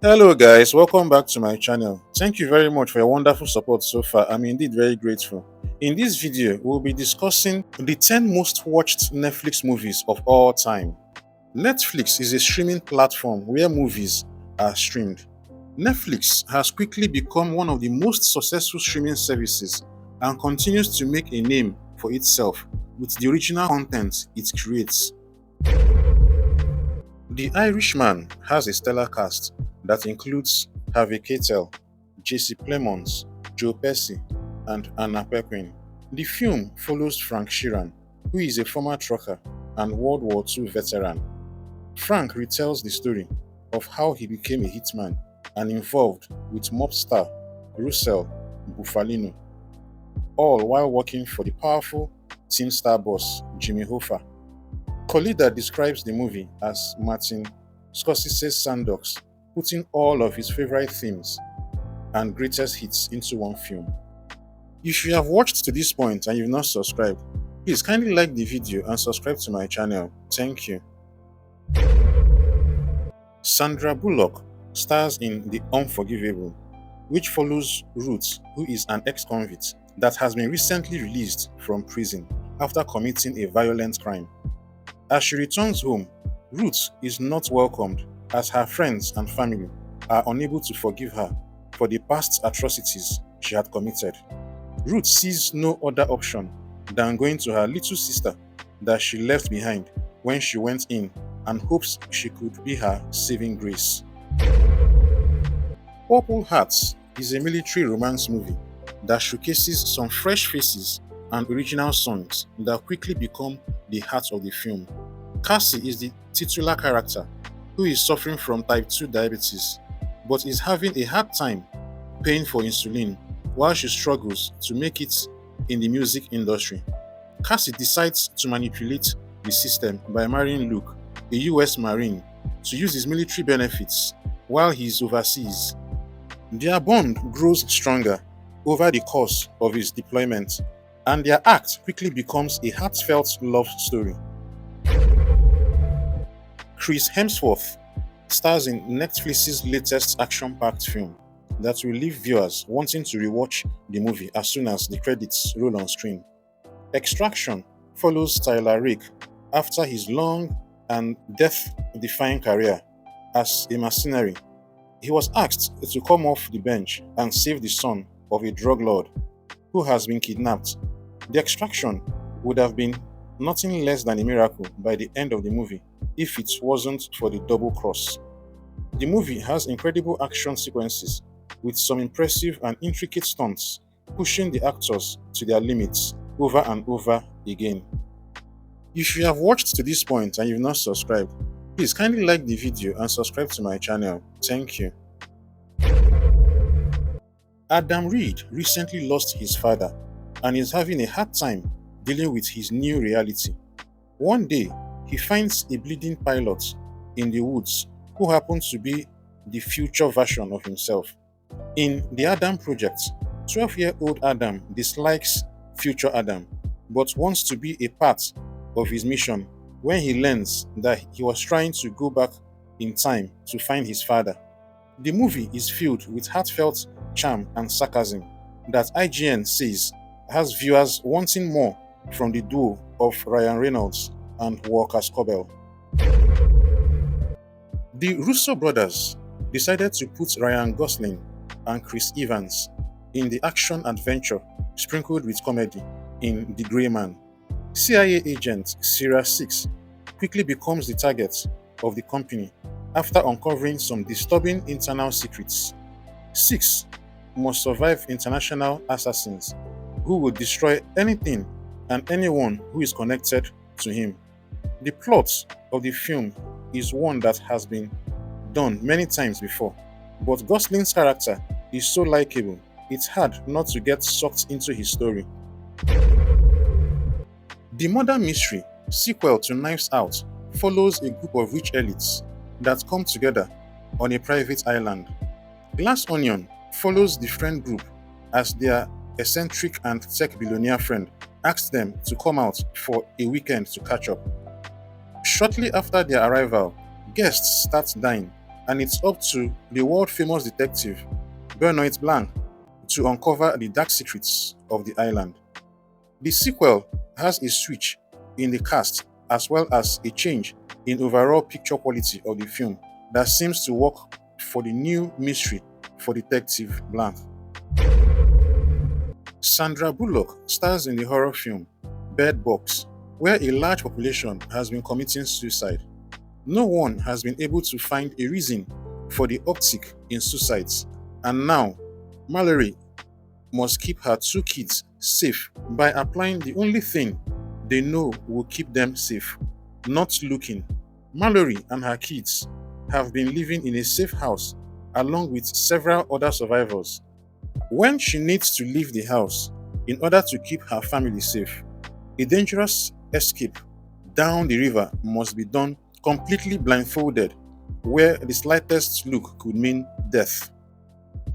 Hello guys, welcome back to my channel. Thank you very much for your wonderful support so far. I'm indeed very grateful. In this video, we'll be discussing the 10 most watched Netflix movies of all time. Netflix is a streaming platform where movies are streamed. Netflix has quickly become one of the most successful streaming services and continues to make a name for itself with the original content it creates. The Irishman has a stellar cast that includes Harvey Keitel, Jesse Plemons, Joe Pesci, and Anna Paquin. The film follows Frank Sheeran, who is a former trucker and World War II veteran. Frank retells the story of how he became a hitman and involved with mob star Russell Bufalino, all while working for the powerful teen star boss Jimmy Hoffa. Collider describes the movie as Martin Scorsese's Sandbox, putting all of his favorite themes and greatest hits into one film. If you have watched to this point and you've not subscribed, please kindly like the video and subscribe to my channel. Thank you. Sandra Bullock stars in The Unforgivable, which follows Ruth, who is an ex-convict that has been recently released from prison after committing a violent crime. As she returns home, Ruth is not welcomed as her friends and family are unable to forgive her for the past atrocities she had committed. Ruth sees no other option than going to her little sister that she left behind when she went in and hopes she could be her saving grace. Purple Hearts is a military romance movie that showcases some fresh faces and original songs that quickly become the heart of the film. Cassie is the titular character who is suffering from type 2 diabetes but is having a hard time paying for insulin while she struggles to make it in the music industry. Cassie decides to manipulate the system by marrying Luke, a US Marine, to use his military benefits while he is overseas. Their bond grows stronger over the course of his deployment, and their act quickly becomes a heartfelt love story. Chris Hemsworth stars in Netflix's latest action-packed film that will leave viewers wanting to rewatch the movie as soon as the credits roll on screen. Extraction follows Tyler Rake after his long and death-defying career as a mercenary. He was asked to come off the bench and save the son of a drug lord who has been kidnapped. The extraction would have been nothing less than a miracle by the end of the movie if it wasn't for the double cross. The movie has incredible action sequences with some impressive and intricate stunts, pushing the actors to their limits over and over again. If you have watched to this point and you've not subscribed, please kindly like the video and subscribe to my channel. Thank you. Adam Reed recently lost his father and is having a hard time dealing with his new reality. One day, he finds a bleeding pilot in the woods who happens to be the future version of himself. In the Adam Project, 12-year-old Adam dislikes future Adam but wants to be a part of his mission when he learns that he was trying to go back in time to find his father. The movie is filled with heartfelt charm and sarcasm that IGN says has viewers wanting more from the duo of Ryan Reynolds and Walker Scobell. The Russo brothers decided to put Ryan Gosling and Chris Evans in the action-adventure sprinkled with comedy in The Grey Man. CIA agent Sierra 6 quickly becomes the target of the company after uncovering some disturbing internal secrets. 6 must survive international assassins who will destroy anything and anyone who is connected to him. The plot of the film is one that has been done many times before, but Gosling's character is so likable, it's hard not to get sucked into his story. The Murder Mystery, sequel to Knives Out, follows a group of rich elites that come together on a private island. Glass Onion follows the friend group as their eccentric and tech billionaire friend asks them to come out for a weekend to catch up. Shortly after their arrival, guests start dying and it's up to the world-famous detective Benoit Blanc to uncover the dark secrets of the island. The sequel has a switch in the cast as well as a change in overall picture quality of the film that seems to work for the new mystery for Detective Blanc. Sandra Bullock stars in the horror film Bird Box, where a large population has been committing suicide. No one has been able to find a reason for the uptick in suicides, and now Mallory must keep her two kids safe by applying the only thing they know will keep them safe: not looking. Mallory and her kids have been living in a safe house along with several other survivors. When she needs to leave the house in order to keep her family safe, a dangerous escape down the river must be done completely blindfolded, where the slightest look could mean death.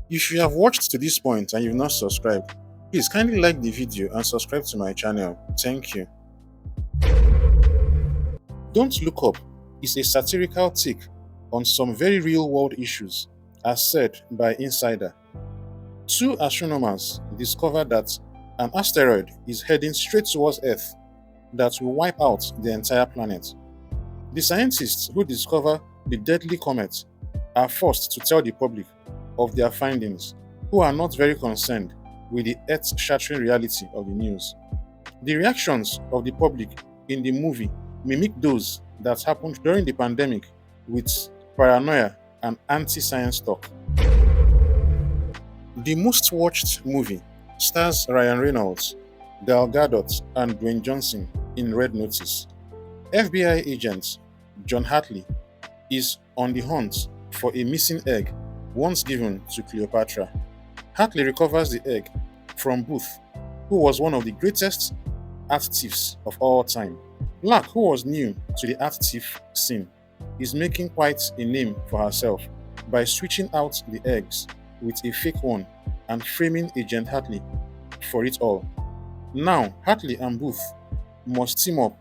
If you have watched to this point and you've not subscribed, please kindly like the video and subscribe to my channel. Thank you. Don't Look Up is a satirical take on some very real world issues, as said by Insider. Two astronomers discovered that an asteroid is heading straight towards Earth that will wipe out the entire planet. The scientists who discover the deadly comet are forced to tell the public of their findings, who are not very concerned with the earth-shattering reality of the news. The reactions of the public in the movie mimic those that happened during the pandemic with paranoia and anti-science talk. The most watched movie stars Ryan Reynolds, Gal Gadot, and Dwayne Johnson in Red Notice. FBI agent John Hartley is on the hunt for a missing egg once given to Cleopatra. Hartley recovers the egg from Booth, who was one of the greatest art thieves of all time. Black, who was new to the art thief scene, is making quite a name for herself by switching out the eggs with a fake one and framing Agent Hartley for it all. Now, Hartley and Booth must team up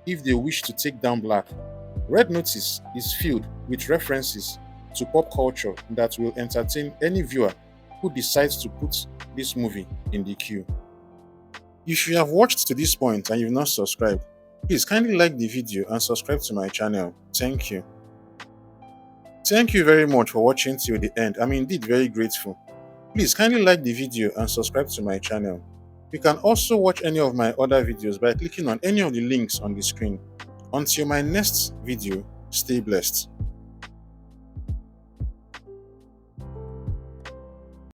if they wish to take down Black. Red Notice is filled with references to pop culture that will entertain any viewer who decides to put this movie in the queue. If you have watched to this point and you've not subscribed, please kindly like the video and subscribe to my channel. Thank you. Thank you very much for watching till the end. I'm indeed very grateful. Please kindly like the video and subscribe to my channel. You can also watch any of my other videos by clicking on any of the links on the screen. Until my next video, stay blessed.